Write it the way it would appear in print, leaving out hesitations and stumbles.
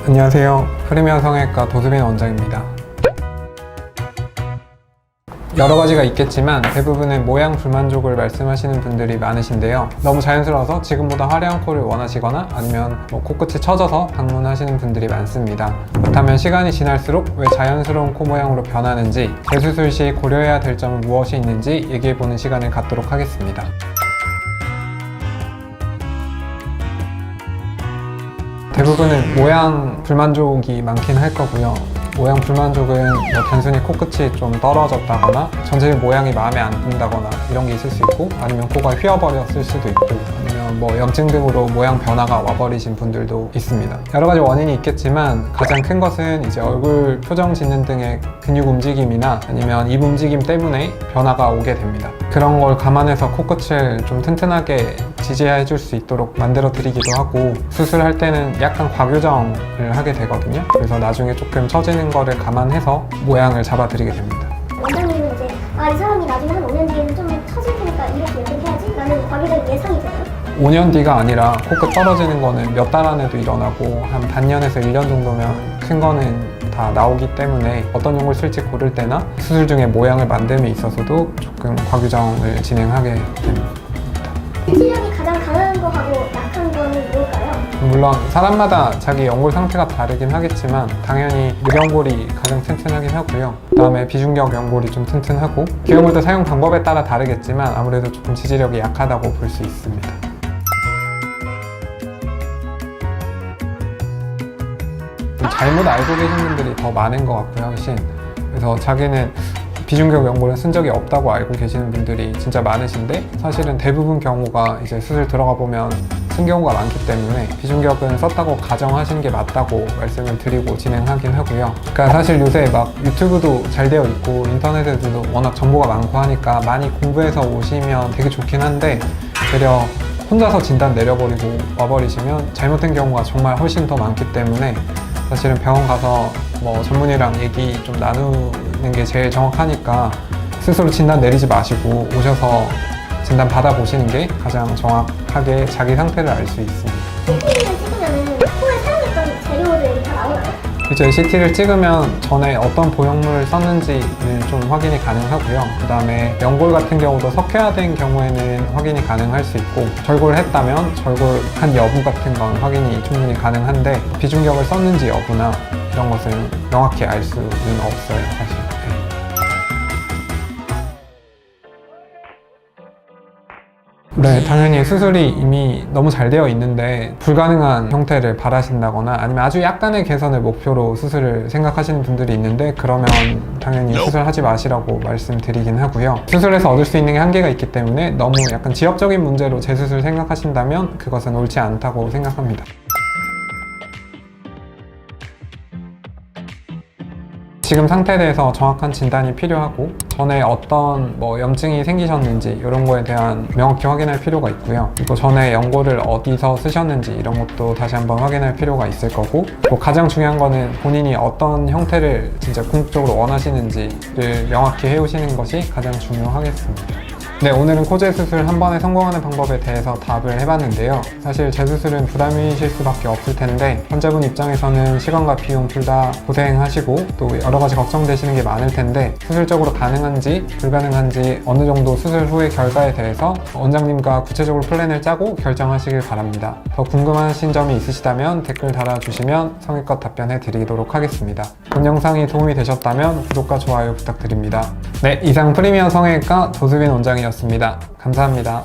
안녕하세요. 프리미어 성형외과 도수빈 원장입니다. 여러 가지가 있겠지만 대부분은 모양 불만족을 말씀하시는 분들이 많으신데요. 너무 자연스러워서 지금보다 화려한 코를 원하시거나 아니면 코끝이 처져서 방문하시는 분들이 많습니다. 그렇다면 시간이 지날수록 왜 자연스러운 코 모양으로 변하는지, 재수술 시 고려해야 될 점은 무엇이 있는지 얘기해보는 시간을 갖도록 하겠습니다. 대부분은 모양 불만족이 많긴 할 거고요. 모양 불만족은 단순히 코끝이 좀 떨어졌다거나 전체적인 모양이 마음에 안 든다거나 이런 게 있을 수 있고, 아니면 코가 휘어버렸을 수도 있고, 아니면 염증 등으로 모양 변화가 와버리신 분들도 있습니다. 여러 가지 원인이 있겠지만 가장 큰 것은 이제 얼굴 표정 짓는 등의 근육 움직임이나 아니면 입 움직임 때문에 변화가 오게 됩니다. 그런 걸 감안해서 코끝을 좀 튼튼하게 지지해 줄 수 있도록 만들어 드리기도 하고, 수술할 때는 약간 과교정을 하게 되거든요. 그래서 나중에 조금 처지는 거를 감안해서 모양을 잡아 드리게 됩니다. 원장님은 이제 이 사람이 나중에 한 5년 뒤에는 좀 처질 테니까 이렇게 해야지 라는 과거적인 예상이 되나요? 5년 뒤가 아니라 코끝 떨어지는 거는 몇 달 안에도 일어나고 한 반년에서 1년 정도면 큰 거는 다 나오기 때문에 어떤 용을 쓸지 고를 때나 수술 중에 모양을 만듦에 있어서도 조금 과교정을 진행하게 됩니다. 치력이 가장 강한 거하고 약한 거는 뭘까요? 물론 사람마다 자기 연골 상태가 다르긴 하겠지만 당연히 늑연골이 가장 튼튼하긴 하고요. 그 다음에 비중격 연골이 좀 튼튼하고, 기형물도 사용 방법에 따라 다르겠지만 아무래도 조금 지지력이 약하다고 볼 수 있습니다. 잘못 알고 계신 분들이 더 많은 것 같고요, 훨씬. 그래서 자기는 비중격 연골은 쓴 적이 없다고 알고 계시는 분들이 진짜 많으신데, 사실은 대부분 경우가 이제 수술 들어가 보면 쓴 경우가 많기 때문에 비중격은 썼다고 가정하시는 게 맞다고 말씀을 드리고 진행하긴 하고요. 그러니까 사실 요새 막 유튜브도 잘 되어 있고 인터넷에도 워낙 정보가 많고 하니까 많이 공부해서 오시면 되게 좋긴 한데, 되려 혼자서 진단 내려버리고 와버리시면 잘못된 경우가 정말 훨씬 더 많기 때문에 사실은 병원 가서 전문의랑 얘기 좀 나누는 게 제일 정확하니까 스스로 진단 내리지 마시고 오셔서 진단 받아보시는 게 가장 정확하게 자기 상태를 알 수 있습니다. CT를 찍으면 코에 사용했던 재료들이 다 나오나요? 이제 CT를 찍으면 전에 어떤 보형물을 썼는지는 좀 확인이 가능하고요. 그 다음에 연골 같은 경우도 석회화된 경우에는 확인이 가능할 수 있고, 절골을 했다면 절골한 여부 같은 건 확인이 충분히 가능한데, 비중격을 썼는지 여부나 이런 것은 명확히 알 수는 없어요, 사실. 네, 당연히 수술이 이미 너무 잘 되어 있는데 불가능한 형태를 바라신다거나 아니면 아주 약간의 개선을 목표로 수술을 생각하시는 분들이 있는데, 그러면 당연히 수술하지 마시라고 말씀드리긴 하고요. 수술에서 얻을 수 있는 게 한계가 있기 때문에 너무 약간 지엽적인 문제로 재수술 생각하신다면 그것은 옳지 않다고 생각합니다. 지금 상태에 대해서 정확한 진단이 필요하고, 전에 어떤 염증이 생기셨는지 이런 거에 대한 명확히 확인할 필요가 있고요. 그리고 전에 연골을 어디서 쓰셨는지 이런 것도 다시 한번 확인할 필요가 있을 거고, 또 가장 중요한 거는 본인이 어떤 형태를 진짜 궁극적으로 원하시는지를 명확히 해오시는 것이 가장 중요하겠습니다. 네, 오늘은 코재 수술 한 번에 성공하는 방법에 대해서 답을 해봤는데요. 사실 재수술은 부담이실 수밖에 없을 텐데, 환자분 입장에서는 시간과 비용 둘 다 고생하시고 또 여러 가지 걱정되시는 게 많을 텐데, 수술적으로 가능한지 불가능한지 어느 정도 수술 후의 결과에 대해서 원장님과 구체적으로 플랜을 짜고 결정하시길 바랍니다. 더 궁금하신 점이 있으시다면 댓글 달아주시면 성의껏 답변해 드리도록 하겠습니다. 본 영상이 도움이 되셨다면 구독과 좋아요 부탁드립니다. 네, 이상 프리미어 성형외과 도수빈 원장이었습니다. 감사합니다.